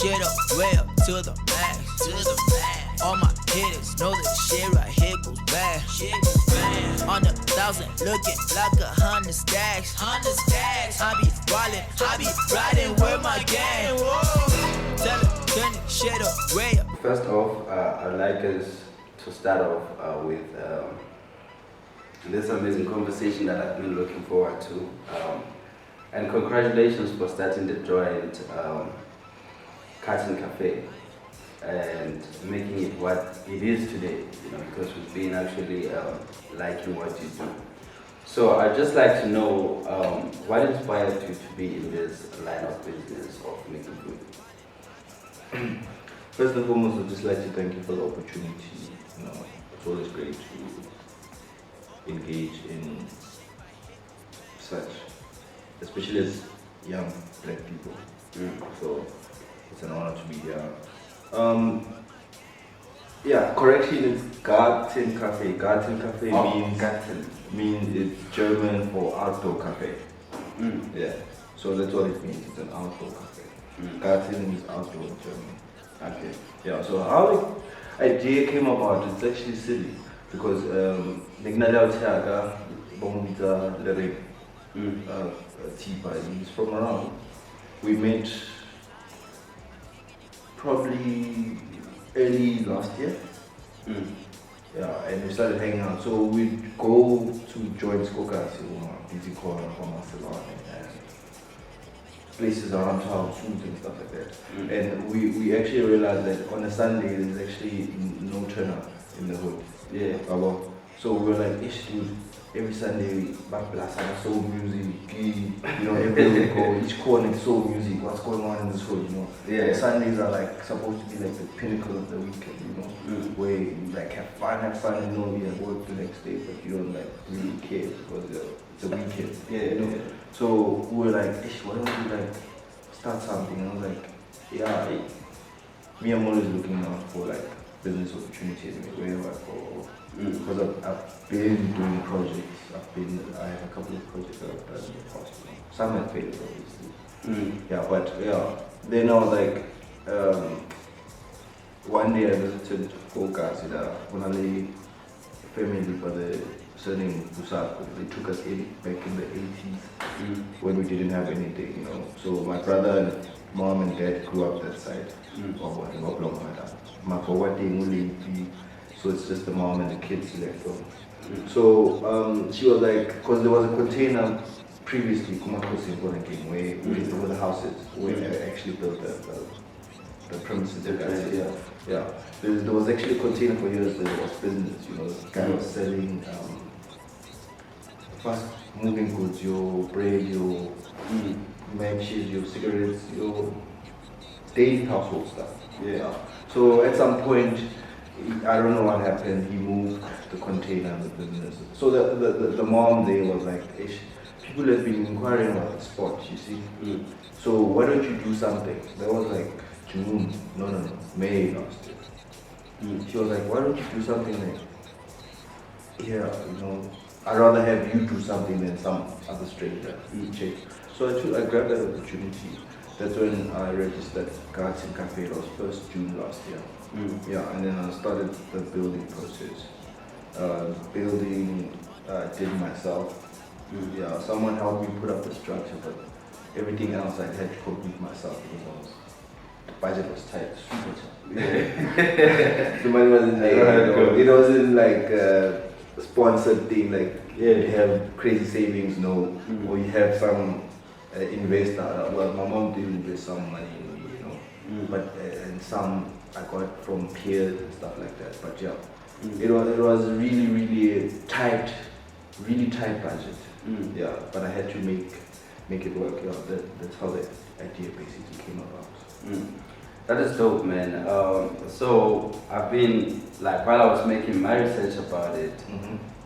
shit up, way up to the max. All my hitters know that the shit right here goes bad. On the 1,000, looking like 100 stacks. I be wildin', I be riding with my gang. Tell them, turn the shit up, way up. First off, I'd like us to start off with this amazing conversation that I've been looking forward to. And congratulations for starting the joint Garten Cafe and making it what it is today, because we've been actually liking what you do. So I'd just like to know what inspired you to be in this line of business of making food? First and foremost, I'd just like to thank you for the opportunity. It's always great to engage in such, especially as young black people. So it's an honor to be here. Correction is Garten Cafe. Garten Cafe means it's German for outdoor cafe. Yeah, so that's what it means. It's an outdoor cafe. Garten means outdoor in German. Okay. Yeah. So how the idea came about? It's actually silly because he's from around. We met probably early last year. Yeah, and we started hanging out. So we'd go to joint Rockaz, busy corner from our salon and places around town, foods and stuff like that. And we actually realized that on a Sunday there's actually no turnout in the hood. Yeah. So we were like, dude, every Sunday, so music, everywhere we go, each corner is so music, what's going on in this hood, Yeah. Sundays are like supposed to be like the pinnacle of the weekend, where you like have fun, you have work the next day, but you don't like really care because it's a weekend. Yeah. So we were like, why don't we like start something? And I was like, me, I'm always looking out for like business opportunities wherever I go. Because I've been doing projects. I have a couple of projects that I've done in the past. Some have failed, obviously. Then I was like, one day I visited Rockaz, Onale family by the surname Busako. They took us in back in the 80s when we didn't have anything, So my brother and mom and dad grew up that side. So it's just the mom and the kids left on. So she was like, because there was a container previously, where there were the houses, where I actually built the premises. Yeah. There was actually a container for years that was business, the guy was selling fast moving goods, your bread, your matches, your cigarettes, your daily household stuff. Yeah. So at some point, I don't know what happened, he moved the container and the business. So the mom there was like, people have been inquiring about the spot, you see. So why don't you do something? That was like June, May last year. She was like, why don't you do something like, I'd rather have you do something than some other stranger. Check. So I grabbed that opportunity. That's when I registered Garten Cafe. It was 1st June last year. And then I started the building process. Did myself. Someone helped me put up the structure, but everything else I had to complete myself because the budget was tight, super tight. The money wasn't there. It wasn't like a sponsored thing, like you have crazy savings, or you have some investor. Well, my mom did invest some money in me, but and some I got from peers and stuff like that. But it was really tight budget. But I had to make it work. That's how the idea basically came about. That is dope, man. So I've been like, while I was making my research about it,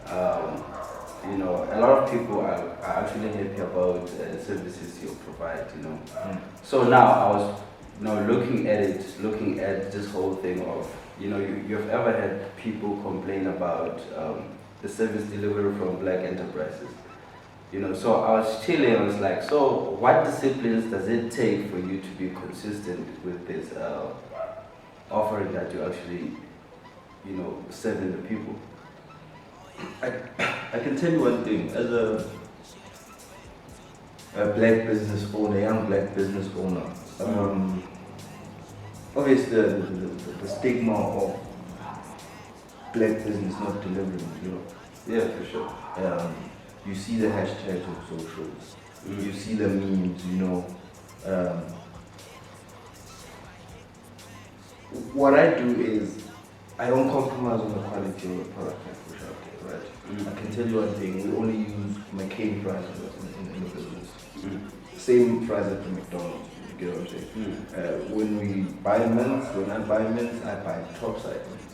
a lot of people are actually happy about the services you provide. So now I was looking at this whole thing of, you've ever had people complain about the service delivery from black enterprises. You know, so I was chilling. I was like, so what disciplines does it take for you to be consistent with this offering that you actually, you know, serving the people? I can tell you one thing, as a black business owner, young black business owner, obviously the stigma of black business not delivering, you know. Yeah, for sure. You see the hashtags on socials, you see the memes, you know. What I do is I don't compromise on the quality of the product I push out there, right? I can tell you one thing, we only use McCain fries in the business. Same fries at the McDonald's, you get what I'm saying? When we buy mints, when I buy mints, I buy top side mints.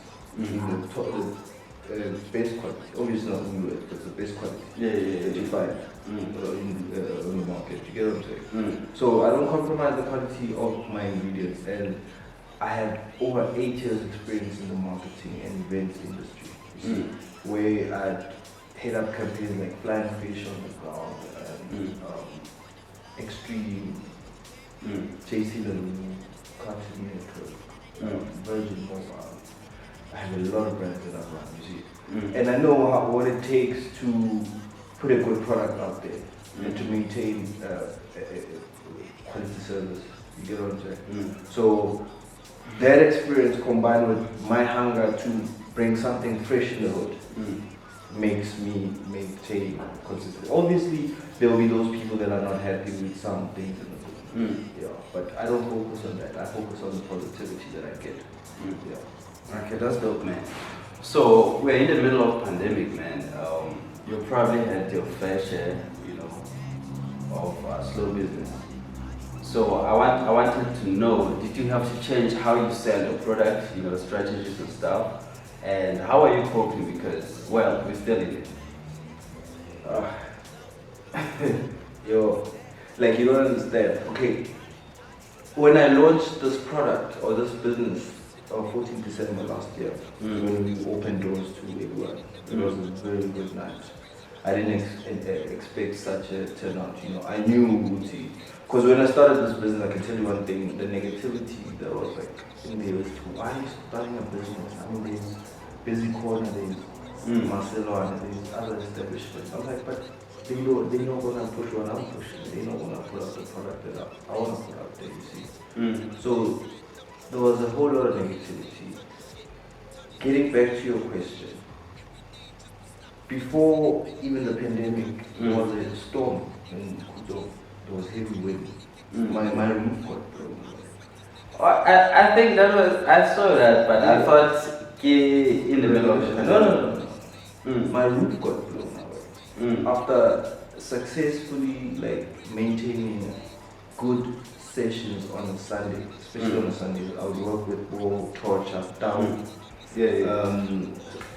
The best quality, obviously not new, but it's the best quality that you find in the market, you get what I'm saying? So I don't compromise the quality of my ingredients, and I have over 8 years experience in the marketing and events industry, you see, where I head up campaigns like Flying Fish on the Ground, and Extreme, Chasing the Cartoon Network, Virgin Mobile. I have a lot of brands that I've run, you see. And I know what it takes to put a good product out there and to maintain quality service, you get what I'm saying? So that experience combined with my hunger to bring something fresh in the hood makes me maintain consistency. Obviously, there will be those people that are not happy with some things in the hood, yeah, but I don't focus on that. I focus on the positivity that I get. Yeah. Okay, that's dope, man. So we're in the middle of pandemic, man. You probably had your fair share, you know, of slow business. So I wanted to know, did you have to change how you sell your product, you know, strategies and stuff? And how are you coping? Because, well, we're still in it. Yo, like you don't understand. Okay, when I launched this product or this business on 14th December last year, when we opened doors to everyone, it was a very good night. I didn't expect such a turnout, you know. I knew Uti, because when I started this business, I can tell you one thing, the negativity that was like in there was, why are you starting a business? I mean, there's Busy Corner, there's Marcelo, and there's other establishments. I'm like, but they're not gonna push what I'm pushing. They're not gonna put out the product that I wanna put out there, you see. So there was a whole lot of negativity. Getting back to your question, before even the pandemic, there was a storm in Khutsong. There was heavy wind. My roof got blown away. I think that was, I saw that, but I thought in the middle of it. No. My roof got blown away. After successfully maintaining good sessions on a Sunday, especially on a Sunday, I would work with Bo, Torch, down.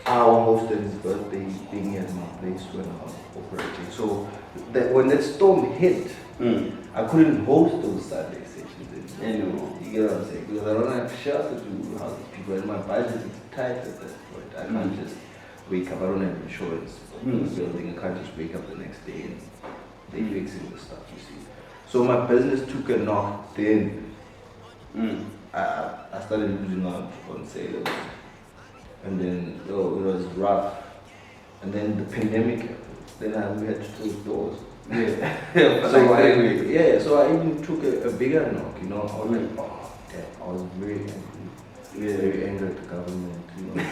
Our hosted his birthday thing at my place when I was operating. So that when that storm hit, I couldn't host those Sunday sessions anymore. You get what I'm saying? Because I don't have shelter to house people, and my budget is tight at that point. I can't just wake up. I don't have insurance for the building. I can't just wake up the next day and they fixing the stuff, you see. So my business took a knock. Then I started losing out on sales. And then it was rough. And then the pandemic happened. Then we had to close doors. So I even took a bigger knock, you know. I was like, oh damn, I was very angry. Very angry at the government, you know.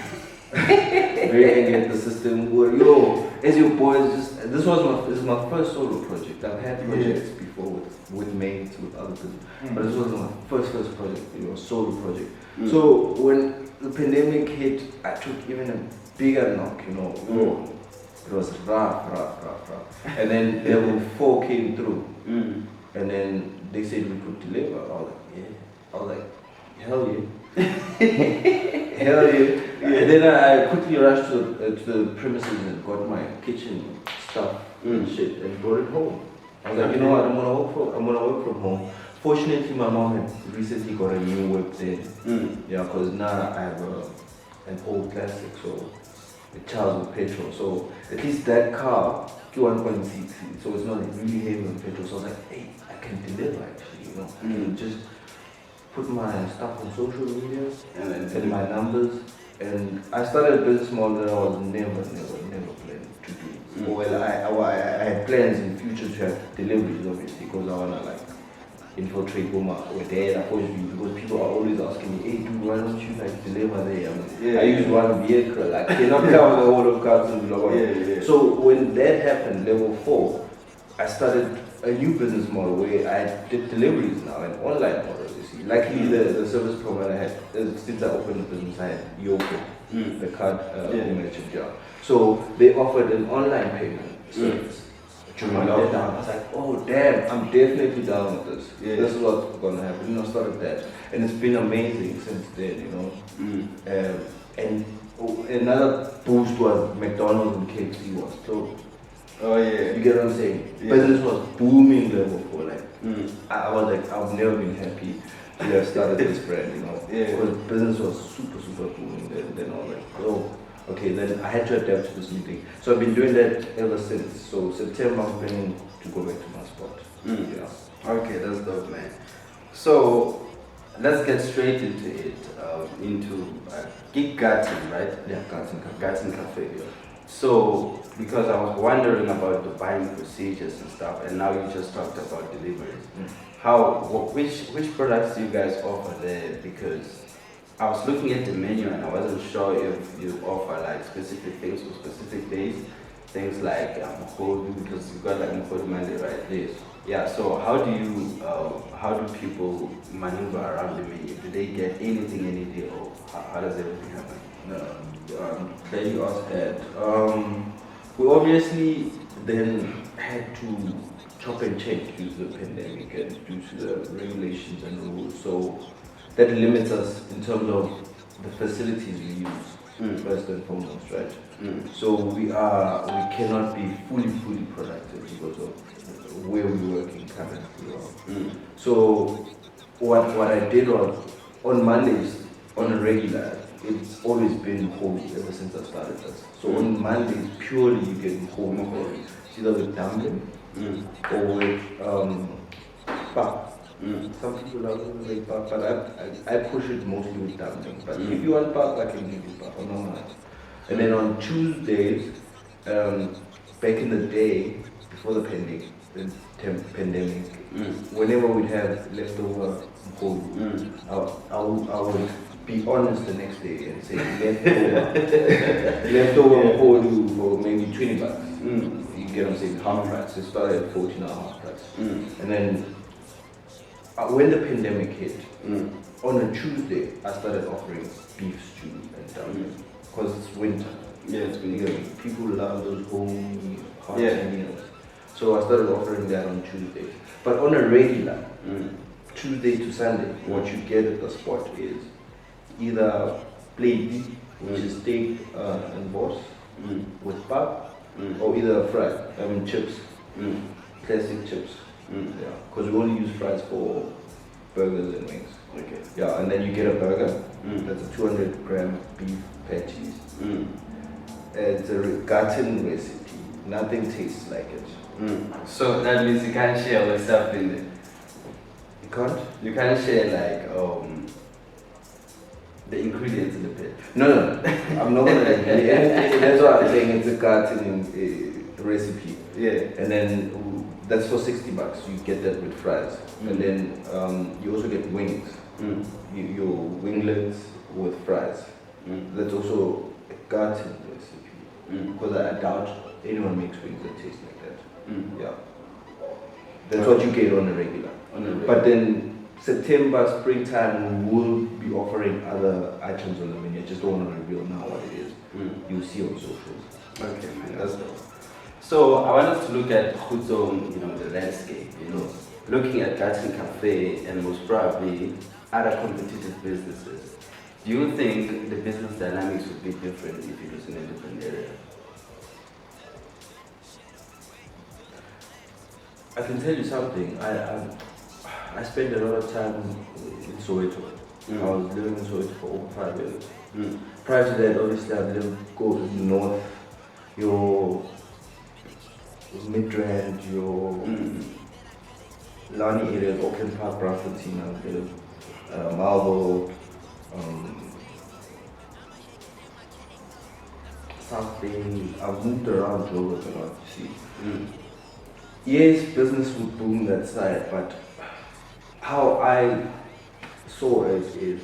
Very angry at the system. Yo, as your boys, this is my first solo project. I've had projects before with mates, with other people. But this was my first project, you know, solo project. So when the pandemic hit, I took even a bigger knock, you know. It was rough. And then level 4 came through. And then they said we could deliver. I was like, yeah. I was like, hell yeah. Hell yeah. And then I quickly rushed to the premises and got my kitchen stuff and shit and brought it home. I was like, you know what, I'm gonna work from home. Fortunately, my mom had recently got a new whip then. Yeah, because now I have an old classic, so it charges with petrol. So at least that car 1.6, so it's not really heavy on petrol. So I was like, hey, I can deliver actually, you know. I can just put my stuff on social media and my numbers. And I started a business model that I was never planning to do. Well, I had plans in future to have deliveries, obviously, because I wanna like infiltrate with there. I always do, because people are always asking me, hey dude, why don't you like deliver there? I use one vehicle, like cannot cover the whole of Carltonville. So when that happened, level 4, I started a new business model where I did deliveries now, an online model. You see, luckily the service provider I had, since I opened the business, I had Yoko, the card you mentioned, yeah. So they offered an online payment service. During lockdown, I was like, oh damn, I'm definitely down with this. This is what's gonna happen. And I started that, and it's been amazing since then, you know. And another boost was McDonald's and KFC was closed. Oh yeah. You get what I'm saying? Business was booming level 4. Like I was like, I've never been happy to have started this brand, you know. Because business was super booming. Then I was like, oh. Okay, then I had to adapt to this new thing. So I've been doing that ever since. So September I'm planning to go back to my spot. Yeah. Okay, that's dope, man. So let's get straight into it. Gig Garten, right? Yeah, Garten Cafe. Garten Cafe. Yeah. So because I was wondering about the buying procedures and stuff, and now you just talked about deliveries. Which products do you guys offer there? Because I was looking at the menu and I wasn't sure if you offer like specific things for specific days, things like Mkhodu, because you've got like Mkhodu Monday, right? Yes. Yeah. So how do people maneuver around the menu? Do they get anything any day, or how does everything happen? Then you asked that. We obviously then had to chop and change due to the pandemic and due to the regulations and rules. So that limits us in terms of the facilities we use, first and foremost, right? So we cannot be fully productive because of where we're working currently. So what I did was, on Mondays, on a regular, it's always been whole ever since I started this. So on Mondays, purely you get whole. It's either with dumpling or with pap. Some people love it like pap, but I push it mostly with dumpling. But if you want pap, I can give you pap. I don't mind. And then on Tuesdays, back in the day, before the pandemic, whenever we'd have leftover food, I would be honest the next day and say leftover food for maybe $20. You get what I'm saying? Half price. It started at 14 half price. And then when the pandemic hit, on a Tuesday, I started offering beef stew and dumpling because it's winter. Yeah, it's winter. People love those homey, hearty meals. So I started offering that on Tuesdays. But on a regular, Tuesday to Sunday, what you get at the spot is either plain beef, which is steak and boss, with pap, or either fried, chips, classic chips. Yeah, because we only use fries for burgers and wings. Okay. Yeah, and then you get a burger. That's a 200-gram beef patties. It's a Garten recipe. Nothing tastes like it. So that means you can't share what's up in it. You can't? You can't share like the ingredients in the pit. No. I'm not gonna. That's what I'm saying. It's a Garten recipe. Yeah. And then that's for $60. You get that with fries, and then you also get wings. Your winglets with fries. That's also a Garten recipe. Because I doubt anyone makes wings that taste like that. Yeah. That's what you get on a regular. But then September, springtime, we will be offering other items on the menu. I just don't want to reveal now what it is. You'll see on socials. Okay, man, that's dope. So I want us to look at Khutsong, the landscape, looking at Garten Cafe and most probably other competitive businesses. Do you think the business dynamics would be different if it was in a different area? I can tell you something. I spent a lot of time in Soweto. I was living in Soweto for over 5 years. Prior to that, obviously, I didn't go to the north. Midrand, your Lani area, Auckland Park, Braamfontein, Marlborough, something. I've moved around Joburg a lot, you see. Yes, business would boom that side, but how I saw it is,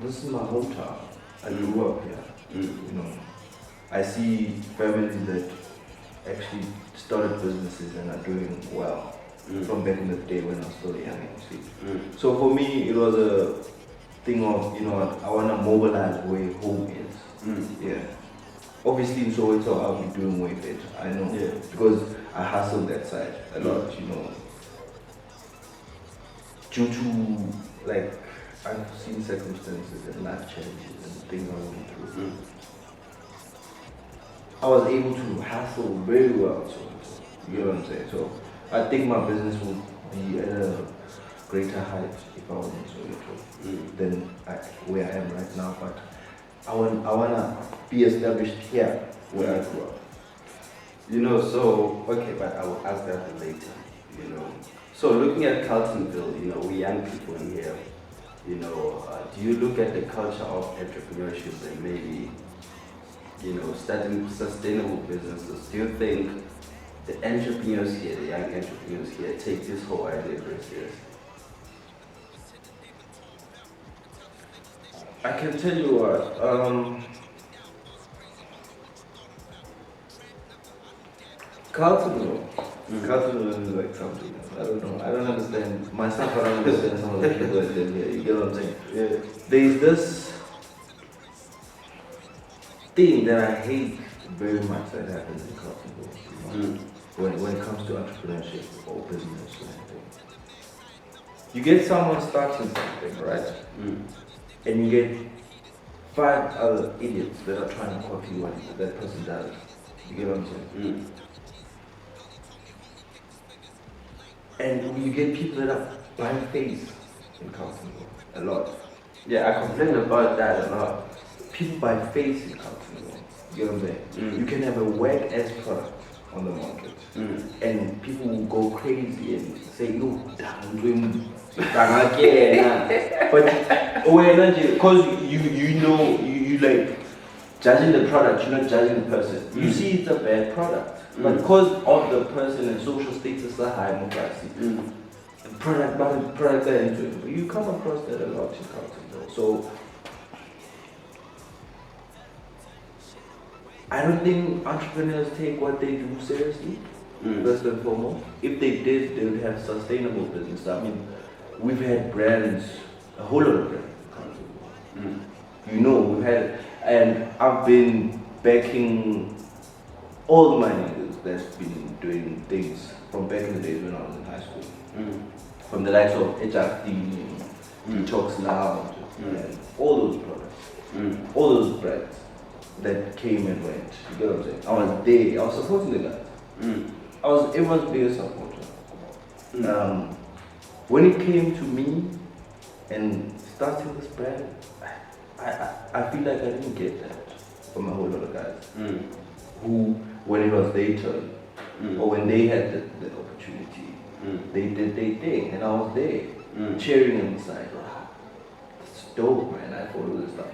this is my hometown. I grew up here. You know, I see families that actually started businesses and are doing well from back in the day when I was still young. You see. So for me, it was a thing of, you know, I want to mobilize where home is. Yeah. Obviously in Soweto I'll be doing way better, I know. Yeah. Because I hustled that side a lot, you know. Due to like unforeseen circumstances and life challenges and things I went through. I was able to hustle very well, so you know what I'm saying? So I think my business would be at a greater height if I was in Soweto than where I am right now, but I wanna be established here where I grew up. You know, so okay, but I will ask that later. You know, so looking at Carletonville, you know, we young people in here. You know, do you look at the culture of entrepreneurship and maybe, you know, starting sustainable businesses? Do you think the entrepreneurs here, the young entrepreneurs here, take this whole idea very seriously? I can tell you what, Carlrtonville is like something else. I don't know. I don't understand myself. I don't understand some of the people that live here. You get what I'm saying? Yeah. There's this thing that I hate very much that happens in Carlrtonville. You know? When it comes to entrepreneurship or business or anything. You get someone starting something, right? And you get 5 other idiots that are trying to copy what that person does. You get what I'm saying? And you get people that are buying face in Carltonville a lot. Yeah, I complain about that a lot. People buy face in Carltonville. You know what I'm saying? You can have a whack ass product on the market, and people will go crazy and say, "No, but because you know you like judging the product, you're not judging the person. You see it's a bad product, but because of the person and social status are high, the product that into it. You come across that a lot in Carltonville. So I don't think entrepreneurs take what they do seriously, first and foremost. If they did, they would have sustainable business. I mean, we've had brands, a whole lot of brands in Carltonville. You know, we've had, and I've been backing all my niggas that's been doing things from back in the days when I was in high school. From the likes of HRT, Detox Lounge, and all those products, all those brands that came and went. You get what I'm saying? I was there, I was supporting the guys. I was everyone's biggest supporter. When it came to me and starting this brand, I feel like I didn't get that from a whole lot of guys who, when it was their turn, or when they had the opportunity, they did their thing, and I was there, cheering on the side. It's dope, man. I follow this stuff.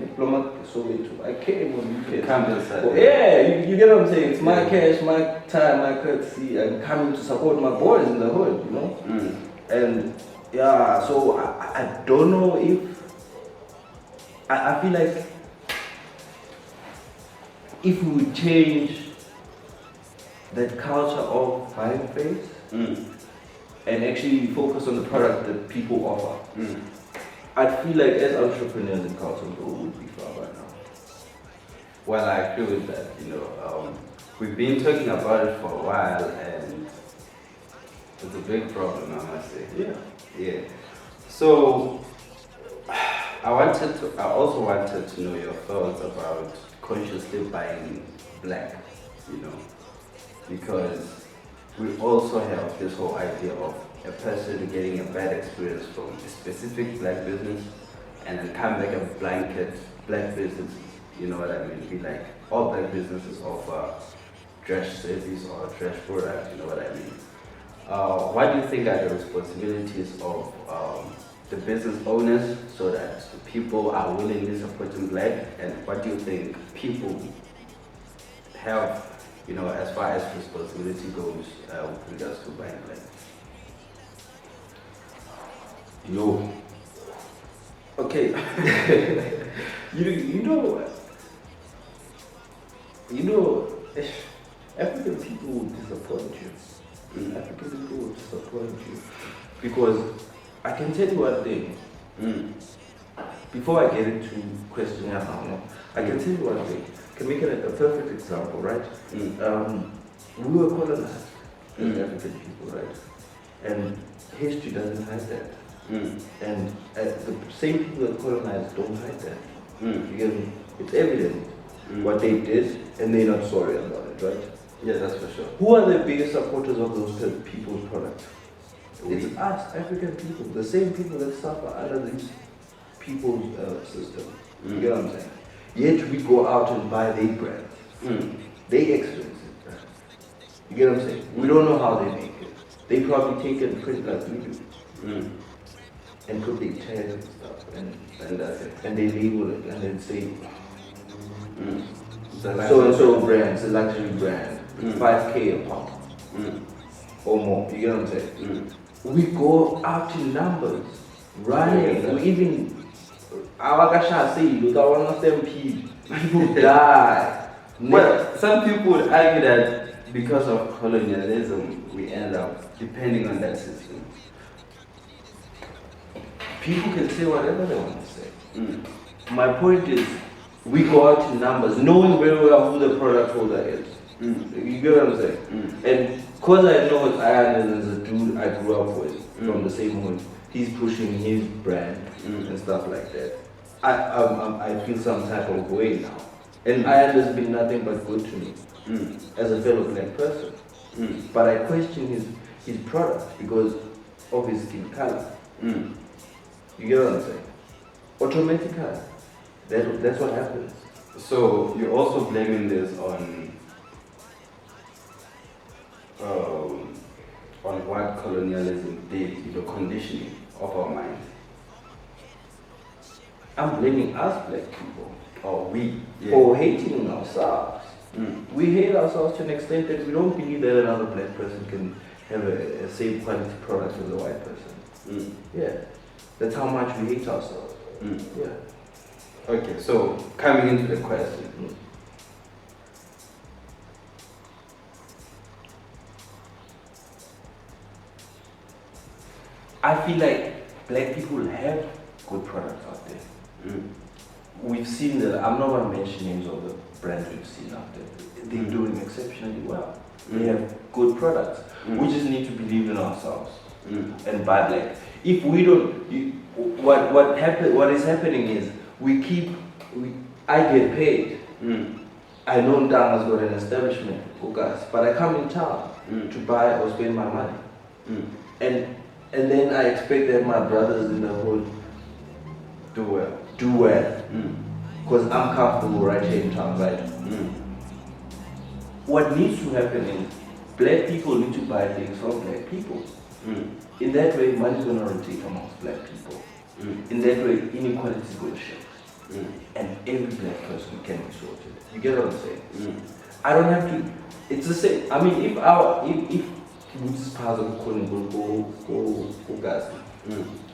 I came when you came. Well, yeah, you get what I'm saying? It's my cash, my time, my courtesy. I'm coming to support my boys in the hood, you know? And yeah, so I don't know if, I feel like if we would change that culture of buying face and actually focus on the product that people offer, I feel like as entrepreneurs in Carltonville would be far by now. Well, I agree with that. You know, we've been talking about it for a while, and it's a big problem, I must say. Yeah. So, I also wanted to know your thoughts about consciously buying black. You know, because we also have this whole idea of a person getting a bad experience from a specific black business and then come back a blanket black business, you know what I mean? Be like, all black businesses offer trash service or a trash product, you know what I mean? What do you think are the responsibilities of the business owners so that people are willingly supporting black, and what do you think people have, you know, as far as responsibility goes with regards to buying black? Yo. Okay. you know, African people will disappoint you. African people will disappoint you. Because I can tell you one thing. Before I get into questioning about I can tell you one thing. I can make it a perfect example, right? We were colonized as African people, right? And history doesn't hide that. And the same people that colonized don't hide that. Because it's evident what they did, and they're not sorry about it, right? Yeah, that's for sure. Who are the biggest supporters of those people's products? It's us, African people, the same people that suffer under these people's system. You get what I'm saying? Yet we go out and buy their brands. They expensive brands. You get what I'm saying? We don't know how they make it. They probably take it and print like we do. And put their tags and stuff, and they label it and then say so and so brand, it's a luxury brand, 5K a pop or more. You get what I'm saying? We go out in numbers, running. We even our say, look, I want them people die. But some people would argue that because of colonialism, we end up depending on that system. People can say whatever they want to say. My point is, we go out in numbers, knowing very well who the product holder is. You get what I'm saying? And because I know Ian is a dude I grew up with from the same hood, he's pushing his brand and stuff like that. I feel some type of way now. And Ian has been nothing but good to me as a fellow black person. But I question his product because of his skin color. You get what I'm saying? Automatically. That's what happens. So you're also blaming this on what colonialism did, the conditioning of our minds. I'm blaming us black people, or we, for hating ourselves. We hate ourselves to an extent that we don't believe that another black person can have a same quality product as a white person. Yeah, that's how much we hate ourselves. Yeah. Okay, so coming into the question. I feel like black people have good products out there. We've seen that. I'm not going to mention names of the brands we've seen out there. They're doing exceptionally well. They have good products. We just need to believe in ourselves and buy black. If we don't, what is happening is I get paid. I know Ndama's got an establishment, Rockaz, but I come in town to buy or spend my money. And then I expect that my brothers in the hood Do well. Because I'm comfortable right here in town, right? What needs to happen is black people need to buy things from black people. In that way, money is going to rotate amongst black people. In that way, inequality is going to shift. And every black person can be sorted. You get what I'm saying? I don't have to. It's the same. I mean, if this part of go gas,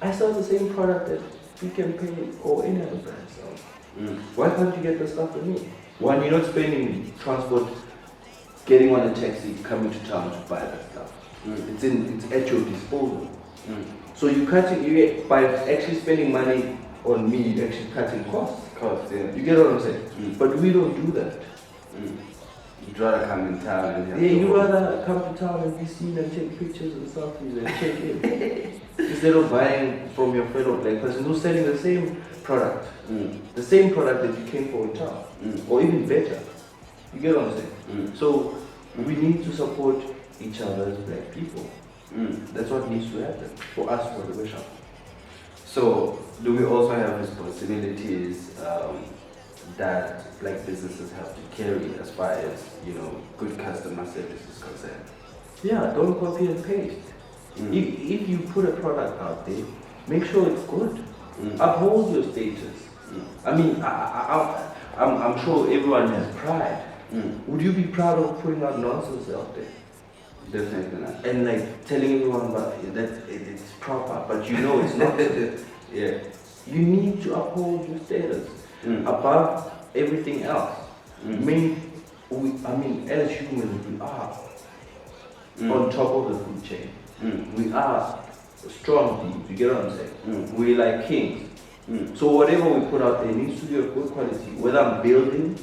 I sell the same product that we can pay or any other brand sells. Why can't you get the stuff from me? One, you're not spending transport, getting on a taxi, coming to town to buy that stuff. It's at your disposal. So by actually spending money on me, you're actually cutting costs. Yeah. You get what I'm saying? But we don't do that. You'd rather come in town and have you'd rather come to town and be seen and take pictures and selfies and check in. Instead of buying from your fellow black person who's selling the same product. The same product that you came for in town. Or even better. You get what I'm saying? So we need to support each other as black people. That's what needs to happen for us for the shop. So do we also have responsibilities that black businesses have to carry as far as, good customer service is concerned? Yeah, don't copy and paste. If you put a product out there, make sure it's good. Uphold your status. I mean, I'm sure everyone has pride. Would you be proud of putting out nonsense out there? Definitely not. And like telling everyone that it's proper, but you know it's not. Yeah. You need to uphold your status above everything else. I mean, as humans, we are on top of the food chain. We are strong beings. You get what I'm saying? We're like kings. So whatever we put out there needs to be of good quality. Whether I'm building,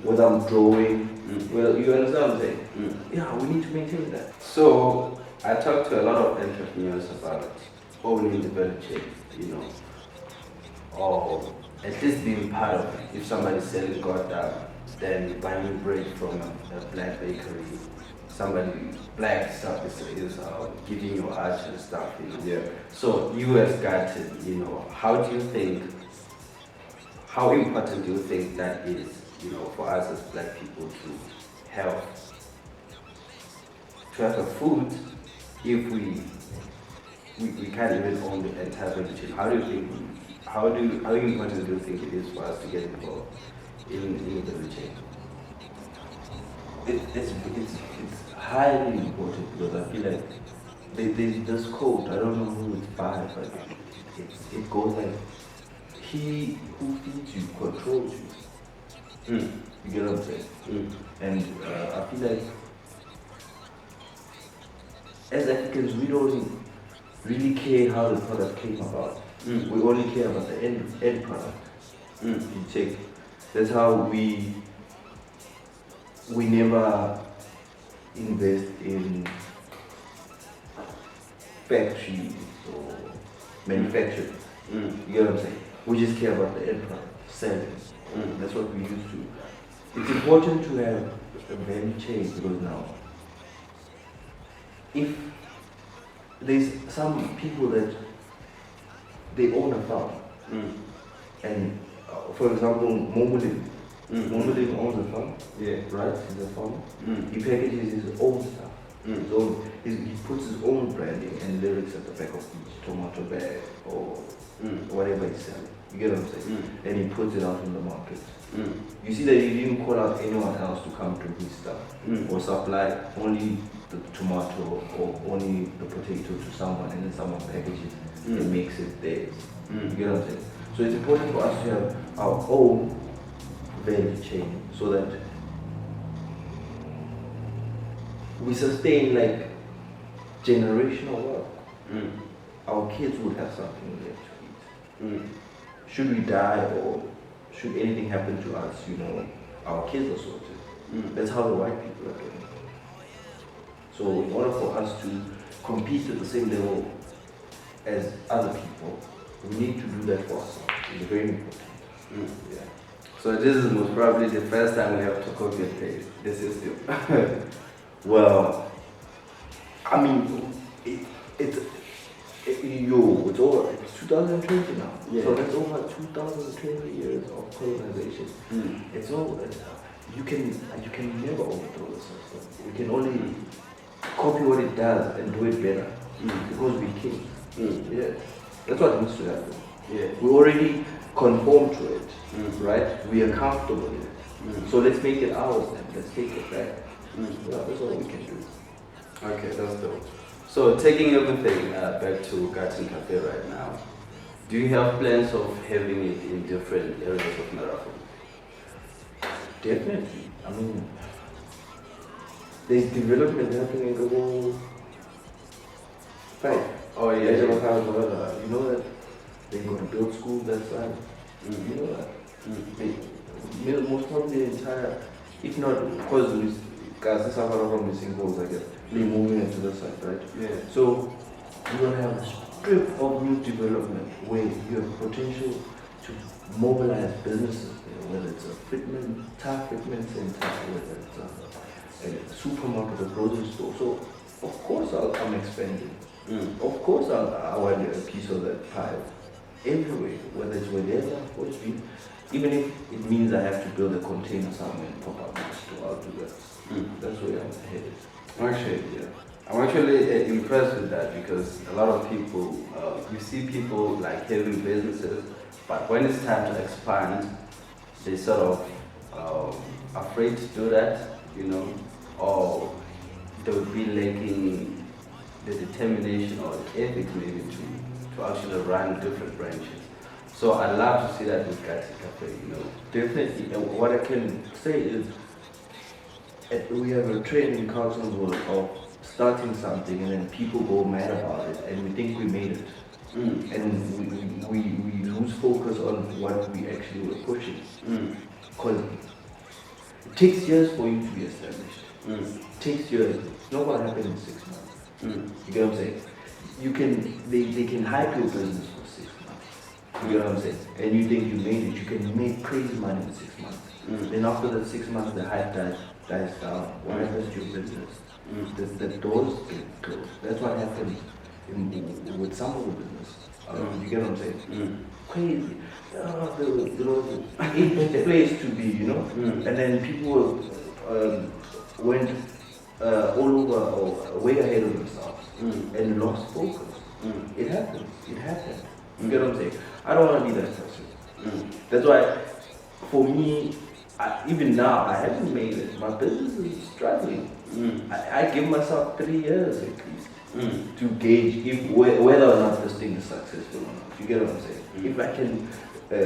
whether I'm drawing, whether you understand what I'm saying? Yeah, we need to maintain that. So I talk to a lot of entrepreneurs about owning the value chain, or at least being part of it. If somebody's selling Gauteng, then buying bread from a black bakery, somebody black stuff is giving you art and stuff, Yeah. So you as Garten, how important do you think that is, for us as black people to have a food if we can't even own the entire value chain? How important do you think it is for us to get involved in the value chain? It's highly important because I feel like there's this quote, I don't know who it's by, but it goes like, he who feeds you controls you. You get what I'm saying? And I feel like as Africans, we don't really care how the product came about. We only care about the end product. You take, that's how we never invest in factories or manufacturing. You get what I'm saying? We just care about the end product, selling. That's what we used to. It's important to have a value chain because now, if there's some people that they own a farm, and for example, Momulin owns a farm, right? He's a farmer. He packages his own stuff. He puts his own branding and lyrics at the back of each tomato bag or whatever he's selling. You get what I'm saying? And he puts it out in the market. You see that he didn't call out anyone else to come to his stuff or supply only the tomato or only the potato to someone, and then someone packages and makes it theirs. You get what I'm saying? So it's important for us to have our own value chain so that we sustain like generational wealth. Our kids would have something left to eat. Should we die or should anything happen to us, our kids are sorted. That's how the white people are doing it. So in order for us to compete at the same level as other people, we need to do that for ourselves. It's very important. Yeah. So this is most probably the first time we have to copy and paste the system. Well, I mean, it's over. It's 2020 now. Yeah. So that's over 2020 years of colonization. It's all. You can never overthrow the system. We can only copy what it does and do it better because we can. Yeah, that's what needs to happen. Yeah. We already conform to it, right? We are comfortable with it. So let's make it ours then. Let's take it back. Yeah, that's all we can do. Okay, that's dope. So taking everything back to Garten Cafe right now, do you have plans of having it in different areas of Marathon? Definitely. I mean, there's development happening in the whole site. Oh yeah. You know that they're going to build schools that side. You know that. Most probably the entire, if not, because guys suffer from missing goals, I guess. They're moving into the side, right? Yeah. So you're going to have a strip of new development where you have potential to mobilize businesses there, whether it's a tire fitment center, whether it's a supermarket, a grocery store. So of course I'm expanding. Of course I want a piece of that pie. everywhere, whether it's wherever or it's been. Even if it means I have to build a container somewhere and pop up my store, I'll do that. That's where I'm headed. Actually, yeah. I'm actually impressed with that because a lot of people, you see people like having businesses, but when it's time to expand, they sort of afraid to do that, you know, or they would be lacking the determination or the ethics maybe to actually run different branches. So I'd love to see that with Garten Cafe, you know. Definitely. And what I can say is, we have a trend in Carltonville of starting something and then people go mad about it and we think we made it. And we lose focus on what we actually were pushing. Because it takes years for you to be established. It takes years. It's not going to happen in 6 months. You get what I'm saying? They can hype your business for 6 months. You get what I'm saying? And you think you made it, you can make crazy money in 6 months. Then after that 6 months, the hype dies down. What happens to your business? The doors get closed. That's what happened with some of the business. You get what I'm saying? Crazy. The place to be, you know? And then people went all over or way ahead of themselves and lost focus. It happened. You get what I'm saying? I don't want to be that person. That's why, for me, even now, I haven't made it. My business is struggling. I give myself 3 years at least to gauge whether or not this thing is successful or not. You get what I'm saying? If I can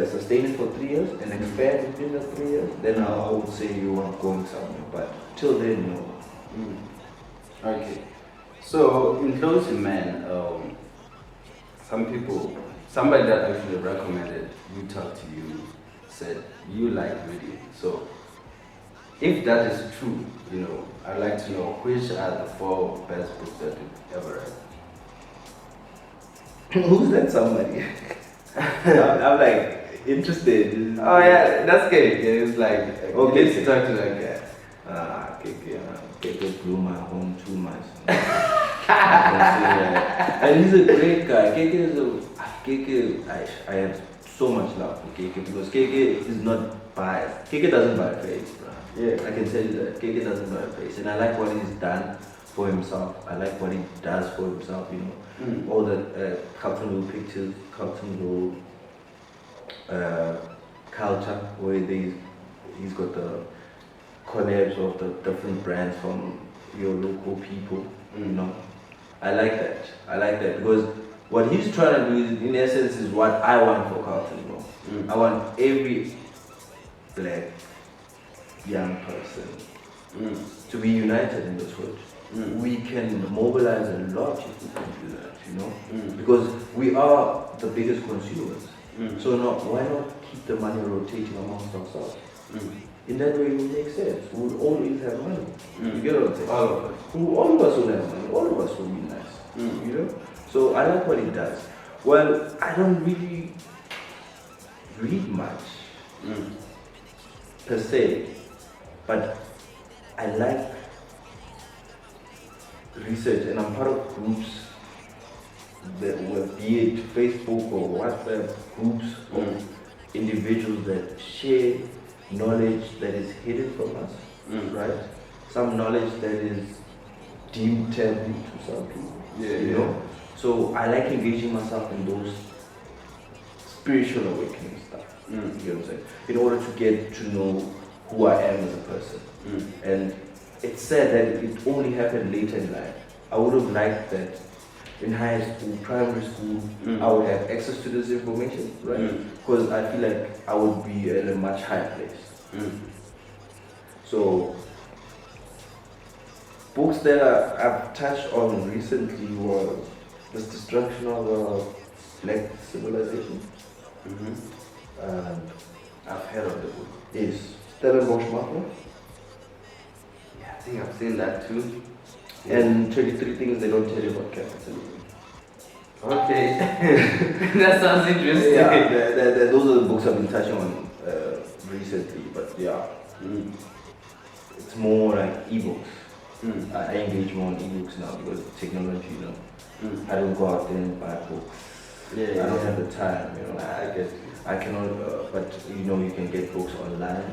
sustain it for 3 years and expand within the 3 years, then I would say you are going somewhere. But till then, no. Okay. So in closing, man, somebody that actually recommended you talk to you said you like reading. So if that is true, you know, I'd like to know which are the 4 best books that you've ever read. Who's that somebody? I'm like interested. Oh yeah, that's good. It's like okay, let's talk to that guy. Keke blew my home too much. And he's a great guy. I have so much love for Keke because Keke is not biased. Keke doesn't buy a face, bro. Yeah, I can tell you that. Keke doesn't buy a face. And I like what he's done for himself. I like what he does for himself, you know. All the Carletonville pictures, Carletonville culture, where he's got the collabs of the different brands from your local people, you know. I like that because what he's trying to do is, in essence, is what I want for Carletonville. I want every black young person to be united in this hood. We can mobilize a lot if we can do that, you know, because we are the biggest consumers. So why not keep the money rotating amongst ourselves? In that way, it will make sense. We will always have money. You get what I'm saying? All of us. All of us will have money. All of us will be nice. You know? So I like what he does. Well, I don't really read much per se, but I like research, and I'm part of groups that were, be it Facebook or WhatsApp groups of individuals that share knowledge that is hidden from us, right? Some knowledge that is deemed taboo to some people, you know? So I like engaging myself in those spiritual awakening stuff, you know what I'm saying? In order to get to know who I am as a person. And it's sad that it only happened later in life. I would have liked that in high school, primary school, I would have access to this information, right? Because I feel like I would be in a much higher place. So, books that I've touched on recently were This Destruction of Black Civilization. And I've heard of the book. Yes, Stellenbosch Mafia. Yeah, I think I've seen that too. And 23 Things They Don't Tell You About Capitalism. Okay, that sounds interesting. Yeah, those are the books I've been touching on recently, but yeah, it's more like ebooks. I engage more on ebooks now because of technology, you know. I don't go out there and buy books. I don't have the time, you know. I get you. I cannot, but you know, you can get books online.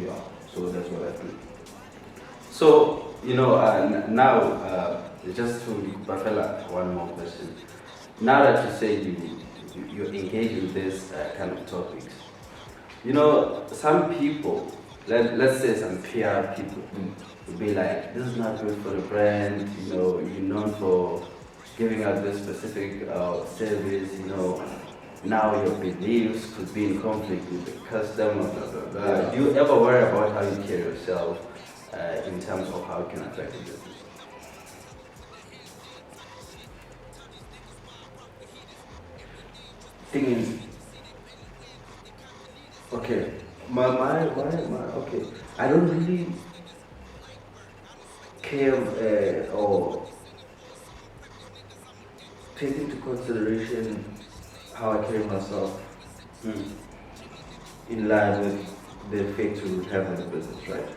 Yeah, so that's what I do. So, you know, now, just to Bafela, one more question. Now that you say you engage in this kind of topics, you know, some people, let's say some PR people, will be like, this is not good for the brand, you know, you're known for giving out this specific service, you know, now your beliefs could be in conflict with the customer, blah, blah, blah. Yeah. Do you ever worry about how you carry yourself in terms of how it can affect the business? Thing is, okay, okay, I don't really care or take into consideration how I carry myself in line with the effect it would have on the business, right?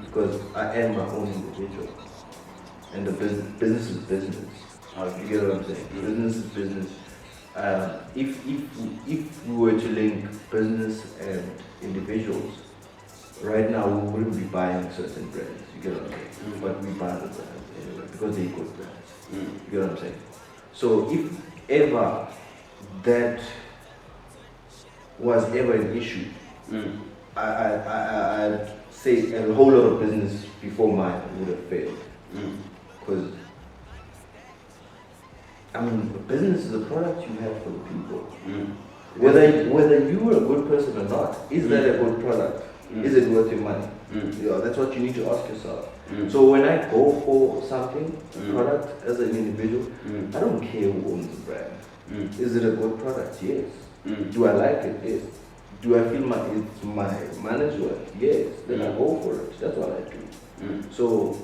Because I am my own individual, and the business is business. You get what I'm saying? Business is business. If we were to link business and individuals, right now we wouldn't be buying certain brands. You get what I'm saying? But we buy the brands anyway because they're good brands. You get what I'm saying? So if ever that was ever an issue, I'd say a whole lot of business before mine would have failed. Because I mean, business is a product you have for the people. Whether you are a good person or not, is that a good product? Is it worth your money? Yeah, that's what you need to ask yourself. So when I go for something, a product as an individual, I don't care who owns the brand. Is it a good product? Yes. Do I like it? Yes. Do I feel it's my money's worth? Yes. Then I go for it. That's what I do. So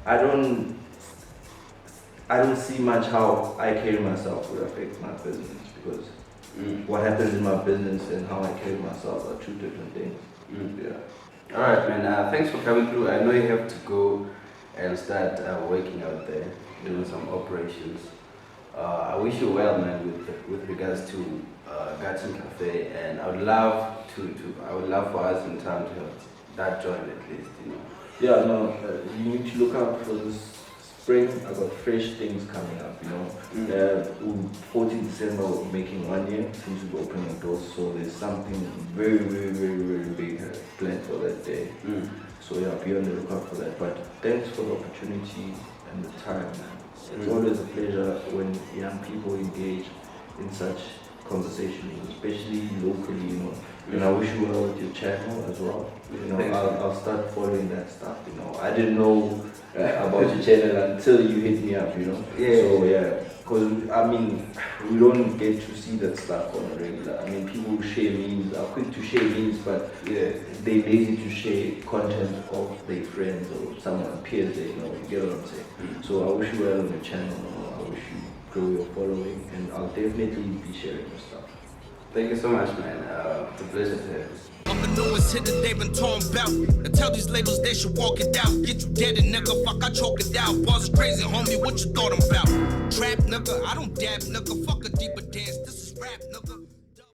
I don't see much how I carry myself will affect my business, because what happens in my business and how I carry myself are two different things. Yeah. All right, man. Thanks for coming through. I know you have to go and start working out there, doing some operations. I wish you well, man, with regards to Garten Cafe, and I would love for us in time to have that joint at least, you know. Yeah, no, you need to look out for this spring. I got fresh things coming up, you know. 14 December we're making 1 year since we've opened the doors, so there's something very, very, very, very big planned for that day. So yeah, be on the lookout for that. But thanks for the opportunity and the time, man. It's always a pleasure when young people engage in such conversations, especially locally, you know. And I wish you well with your channel as well. You know, I'll start following that stuff, you know. I didn't know about your channel until you hit me up, you know. So yeah, because I mean, we don't get to see that stuff on a regular. I mean, people who share memes are quick to share memes, but they're lazy to share content of their friends or someone peers they know. You get what I'm saying? So I wish you well on your channel. I wish you grow your following, and I'll definitely be sharing your stuff. Thank you so much, man. It's a pleasure to have you. I'm the newest hit that they've been talking about. And tell these labels they should walk it out. Get you dead and nigga, fuck, I choke it out. Bars is crazy, homie, what you thought I'm about? Trap nigga, I don't dab nigga, fuck a deeper dance, this is rap nigga.